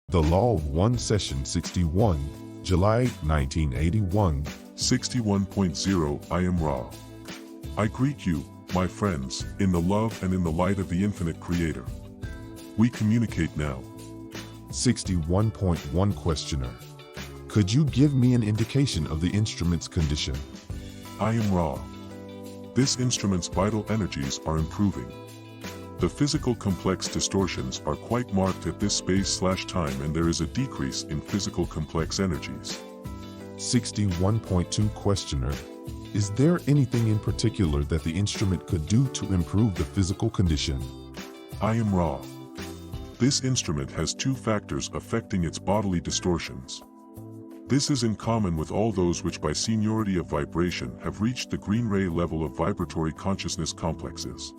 The Law of One Session 61, July 1981. 61.0 I am Ra. I greet you, my friends, in the love and in the light of the infinite Creator. We communicate now. 61.1 Questioner. Could you give me an indication of the instrument's condition? I am Ra. This instrument's vital energies are improving. The physical complex distortions are quite marked at this space/time, and there is a decrease in physical complex energies. 61.2 Questioner. Is there anything in particular that the instrument could do to improve the physical condition? I am Ra. This instrument has two factors affecting its bodily distortions. This is in common with all those which by seniority of vibration have reached the green ray level of vibratory consciousness complexes.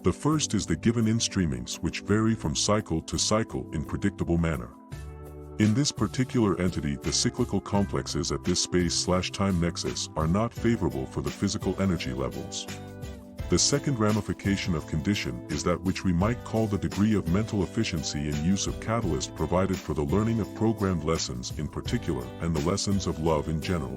The first is the given-in streamings, which vary from cycle to cycle in predictable manner. In this particular entity, the cyclical complexes at this space/time nexus are not favorable for the physical energy levels. The second ramification of condition is that which we might call the degree of mental efficiency in use of catalyst provided for the learning of programmed lessons in particular and the lessons of love in general.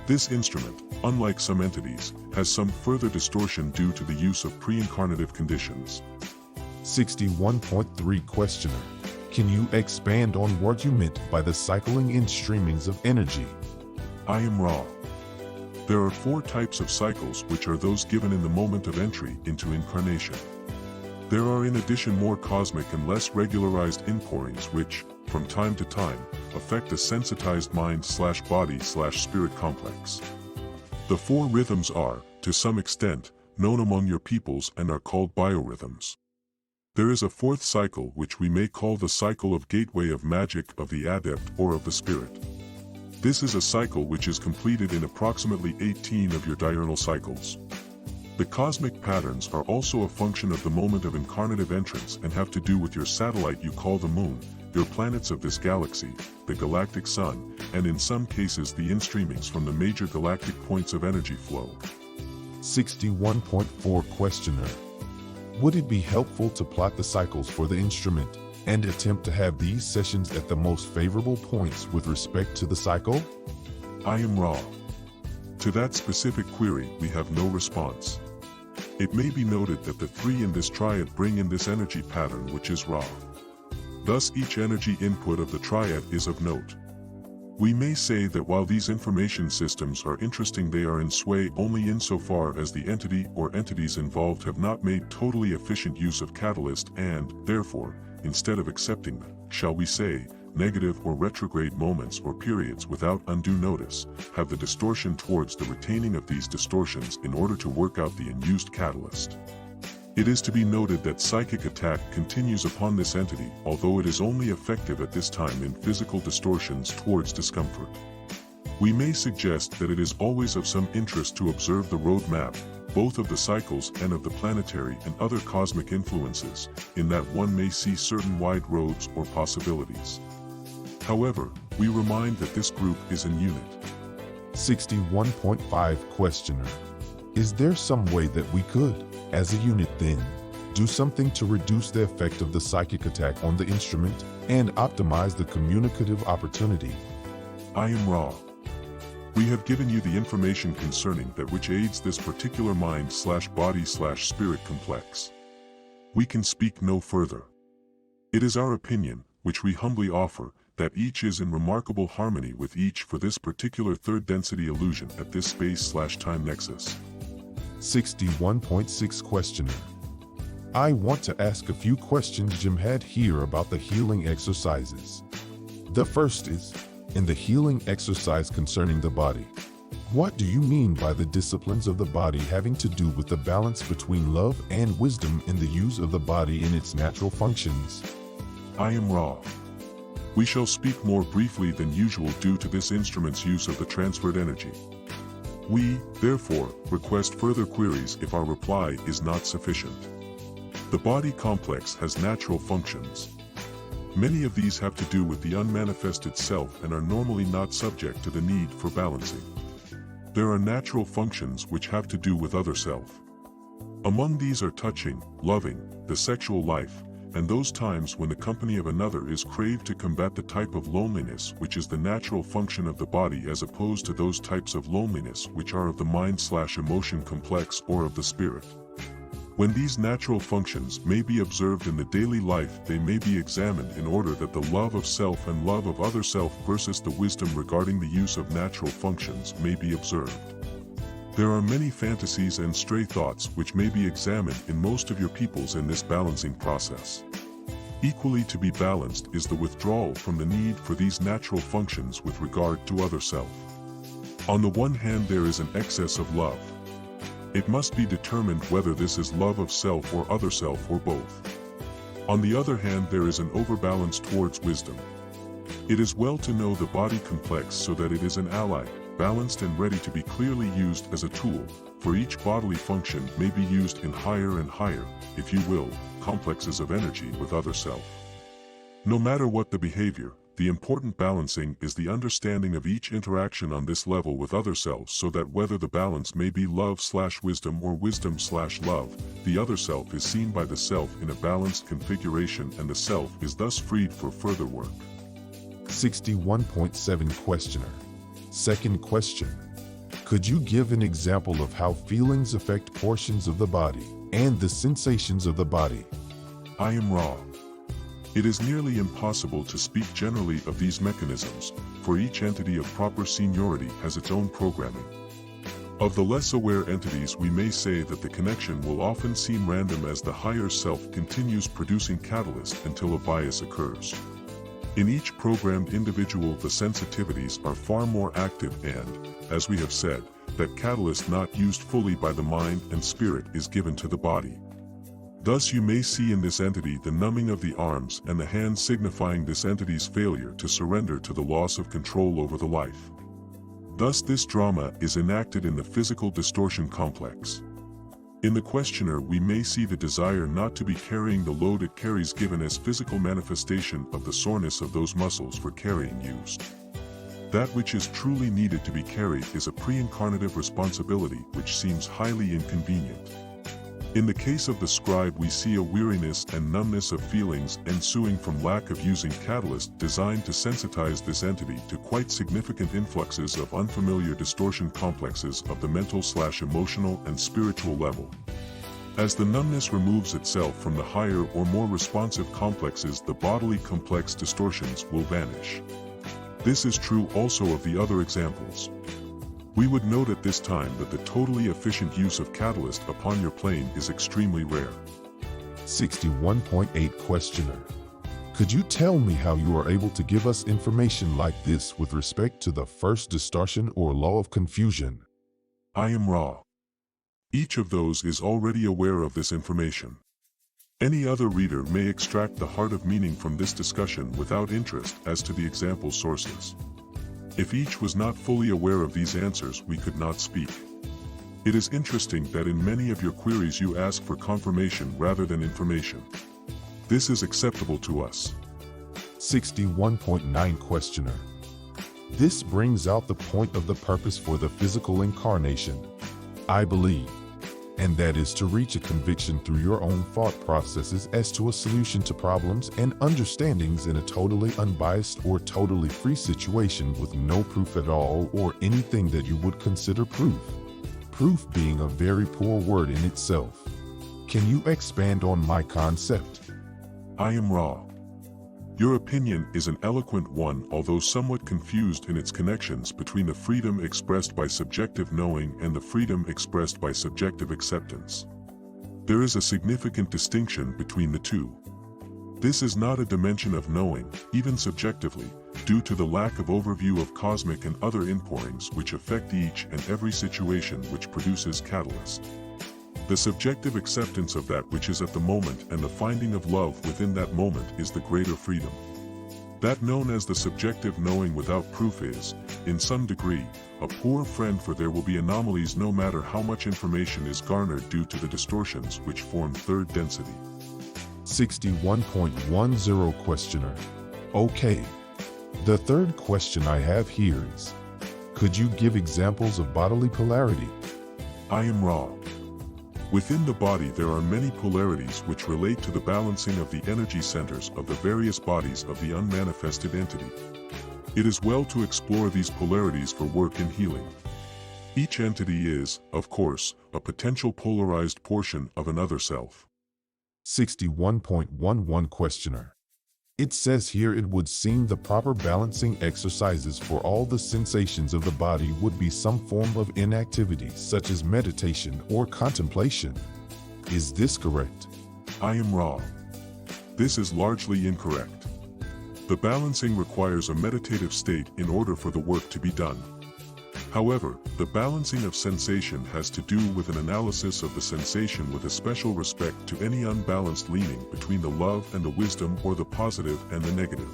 This instrument, unlike some entities, has some further distortion due to the use of pre-incarnative conditions. 61.3 Questioner. Can you expand on what you meant by the cycling in streamings of energy? I am Ra. There are four types of cycles, which are those given in the moment of entry into incarnation. There are in addition more cosmic and less regularized inpourings which, from time to time, affect a sensitized mind/body/spirit complex. The four rhythms are, to some extent, known among your peoples and are called biorhythms. There is a fourth cycle which we may call the cycle of gateway of magic of the adept or of the spirit. This is a cycle which is completed in approximately 18 of your diurnal cycles. The cosmic patterns are also a function of the moment of incarnative entrance and have to do with your satellite you call the moon, your planets of this galaxy, the galactic sun, and in some cases the in-streamings from the major galactic points of energy flow. 61.4 Questioner. Would it be helpful to plot the cycles for the instrument and attempt to have these sessions at the most favorable points with respect to the cycle? I am Ra. To that specific query, we have no response. It may be noted that the three in this triad bring in this energy pattern which is Ra. Thus each energy input of the triad is of note. We may say that while these information systems are interesting, they are in sway only insofar as the entity or entities involved have not made totally efficient use of catalyst and, therefore, instead of accepting the, shall we say, negative or retrograde moments or periods without undue notice, have the distortion towards the retaining of these distortions in order to work out the unused catalyst. It is to be noted that psychic attack continues upon this entity, although it is only effective at this time in physical distortions towards discomfort. We may suggest that it is always of some interest to observe the roadmap, both of the cycles and of the planetary and other cosmic influences, in that one may see certain wide roads or possibilities. However, we remind that this group is an unit. 61.5 Questioner. Is there some way that we could, as a unit then, do something to reduce the effect of the psychic attack on the instrument and optimize the communicative opportunity? I am Ra. We have given you the information concerning that which aids this particular mind/body/spirit complex. We can speak no further. It is our opinion, which we humbly offer, that each is in remarkable harmony with each for this particular third density illusion at this space/time nexus. 61.6 Questioner. I want to ask a few questions Jim had here about the healing exercises. The first is, in the healing exercise concerning the body, what do you mean by the disciplines of the body having to do with the balance between love and wisdom in the use of the body in its natural functions? I am Ra. We shall speak more briefly than usual due to this instrument's use of the transferred energy. We, therefore, request further queries if our reply is not sufficient. The body complex has natural functions. Many of these have to do with the unmanifested self and are normally not subject to the need for balancing. There are natural functions which have to do with other self. Among these are touching, loving, the sexual life, and those times when the company of another is craved to combat the type of loneliness which is the natural function of the body, as opposed to those types of loneliness which are of the mind/emotion complex or of the spirit. When these natural functions may be observed in the daily life, they may be examined in order that the love of self and love of other self versus the wisdom regarding the use of natural functions may be observed. There are many fantasies and stray thoughts which may be examined in most of your peoples in this balancing process. Equally to be balanced is the withdrawal from the need for these natural functions with regard to other self. On the one hand, there is an excess of love. It must be determined whether this is love of self or other self or both. On the other hand, there is an overbalance towards wisdom. It is well to know the body complex so that it is an ally, balanced and ready to be clearly used as a tool, for each bodily function may be used in higher and higher, if you will, complexes of energy with other self. No matter what the behavior, the important balancing is the understanding of each interaction on this level with other selves, so that whether the balance may be love/wisdom or wisdom/love, the other self is seen by the self in a balanced configuration, and the self is thus freed for further work. 61.7 Questioner. Second question. Could you give an example of how feelings affect portions of the body and the sensations of the body? I am Ra. It is nearly impossible to speak generally of these mechanisms, for each entity of proper seniority has its own programming. Of the less aware entities, we may say that the connection will often seem random as the higher self continues producing catalyst until a bias occurs. In each programmed individual, the sensitivities are far more active and, as we have said, that catalyst not used fully by the mind and spirit is given to the body. Thus you may see in this entity the numbing of the arms and the hands, signifying this entity's failure to surrender to the loss of control over the life. Thus this drama is enacted in the physical distortion complex. In the questioner we may see the desire not to be carrying the load it carries, given as physical manifestation of the soreness of those muscles for carrying used. That which is truly needed to be carried is a pre-incarnative responsibility which seems highly inconvenient. In the case of the scribe, we see a weariness and numbness of feelings ensuing from lack of using catalyst designed to sensitize this entity to quite significant influxes of unfamiliar distortion complexes of the mental/emotional and spiritual level. As the numbness removes itself from the higher or more responsive complexes, the bodily complex distortions will vanish. This is true also of the other examples. We would note at this time that the totally efficient use of catalyst upon your plane is extremely rare. 61.8 Questioner. Could you tell me how you are able to give us information like this with respect to the first distortion or law of confusion? I am Ra. Each of those is already aware of this information. Any other reader may extract the heart of meaning from this discussion without interest as to the example sources. If each was not fully aware of these answers, we could not speak. It is interesting that in many of your queries you ask for confirmation rather than information. This is acceptable to us. 61.9 Questioner. This brings out the point of the purpose for the physical incarnation, I believe, and that is to reach a conviction through your own thought processes as to a solution to problems and understandings in a totally unbiased or totally free situation with no proof at all or anything that you would consider proof. Proof being a very poor word in itself. Can you expand on my concept? I am Ra. Your opinion is an eloquent one, although somewhat confused in its connections between the freedom expressed by subjective knowing and the freedom expressed by subjective acceptance. There is a significant distinction between the two. This is not a dimension of knowing, even subjectively, due to the lack of overview of cosmic and other inpourings which affect each and every situation which produces catalyst. The subjective acceptance of that which is at the moment and the finding of love within that moment is the greater freedom. That known as the subjective knowing without proof is, in some degree, a poor friend, for there will be anomalies no matter how much information is garnered due to the distortions which form third density. 61.10 Questioner. Okay. The third question I have here is, could you give examples of bodily polarity? I am Ra. Within the body there are many polarities which relate to the balancing of the energy centers of the various bodies of the unmanifested entity. It is well to explore these polarities for work in healing. Each entity is, of course, a potential polarized portion of another self. 61.11 Questioner. It says here it would seem the proper balancing exercises for all the sensations of the body would be some form of inactivity such as meditation or contemplation. Is this correct? I am wrong. This is largely incorrect. The balancing requires a meditative state in order for the work to be done. However, the balancing of sensation has to do with an analysis of the sensation with a special respect to any unbalanced leaning between the love and the wisdom or the positive and the negative.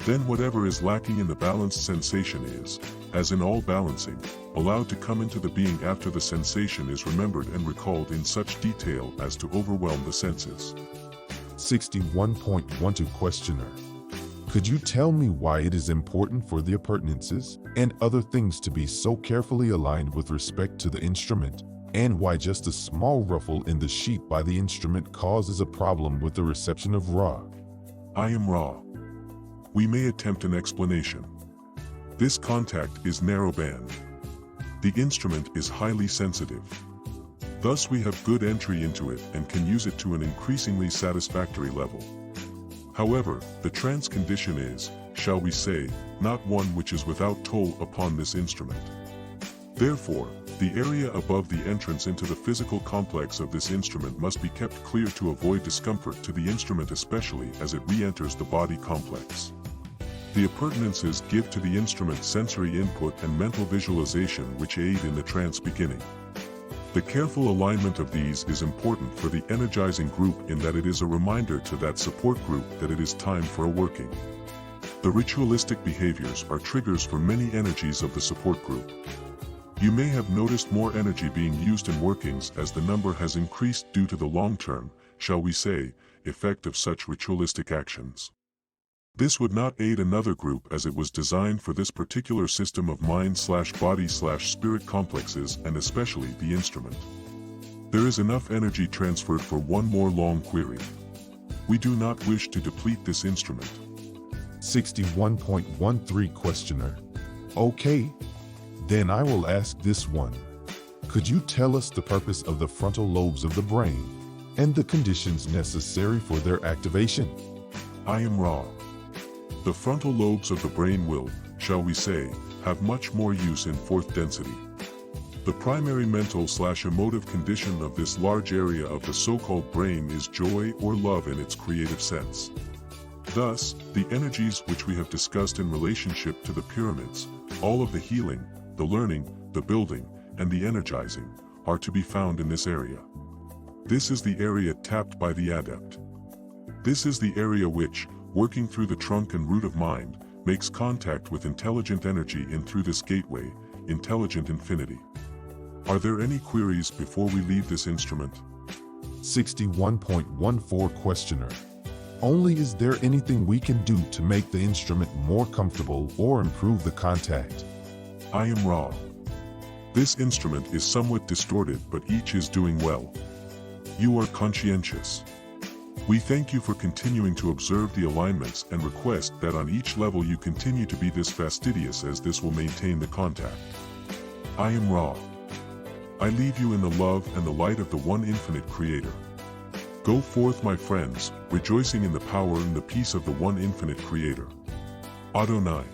Then whatever is lacking in the balanced sensation is, as in all balancing, allowed to come into the being after the sensation is remembered and recalled in such detail as to overwhelm the senses. 61.12 Questioner. Could you tell me why it is important for the appurtenances and other things to be so carefully aligned with respect to the instrument, and why just a small ruffle in the sheet by the instrument causes a problem with the reception of Ra? I am Ra. We may attempt an explanation. This contact is narrowband. The instrument is highly sensitive. Thus we have good entry into it and can use it to an increasingly satisfactory level. However, the trance condition is, shall we say, not one which is without toll upon this instrument. Therefore, the area above the entrance into the physical complex of this instrument must be kept clear to avoid discomfort to the instrument, especially as it re-enters the body complex. The appurtenances give to the instrument sensory input and mental visualization which aid in the trance beginning. The careful alignment of these is important for the energizing group in that it is a reminder to that support group that it is time for a working. The ritualistic behaviors are triggers for many energies of the support group. You may have noticed more energy being used in workings as the number has increased due to the long-term, shall we say, effect of such ritualistic actions. This would not aid another group as it was designed for this particular system of mind/body/spirit complexes and especially the instrument. There is enough energy transferred for one more long query. We do not wish to deplete this instrument. 61.13 Questioner. Okay, then I will ask this one. Could you tell us the purpose of the frontal lobes of the brain and the conditions necessary for their activation? I am Ra. The frontal lobes of the brain will, shall we say, have much more use in fourth density. The primary mental/emotive condition of this large area of the so-called brain is joy or love in its creative sense. Thus, the energies which we have discussed in relationship to the pyramids, all of the healing, the learning, the building, and the energizing, are to be found in this area. This is the area tapped by the adept. This is the area which, working through the trunk and root of mind, makes contact with intelligent energy in through this gateway, intelligent infinity. Are there any queries before we leave this instrument? 61.14 Questioner. Only is there anything we can do to make the instrument more comfortable or improve the contact? I am Ra. This instrument is somewhat distorted, but each is doing well. You are conscientious. We thank you for continuing to observe the alignments and request that on each level you continue to be this fastidious, as this will maintain the contact. I am Ra. I leave you in the love and the light of the one infinite Creator. Go forth, my friends, rejoicing in the power and the peace of the one infinite Creator. Adonai.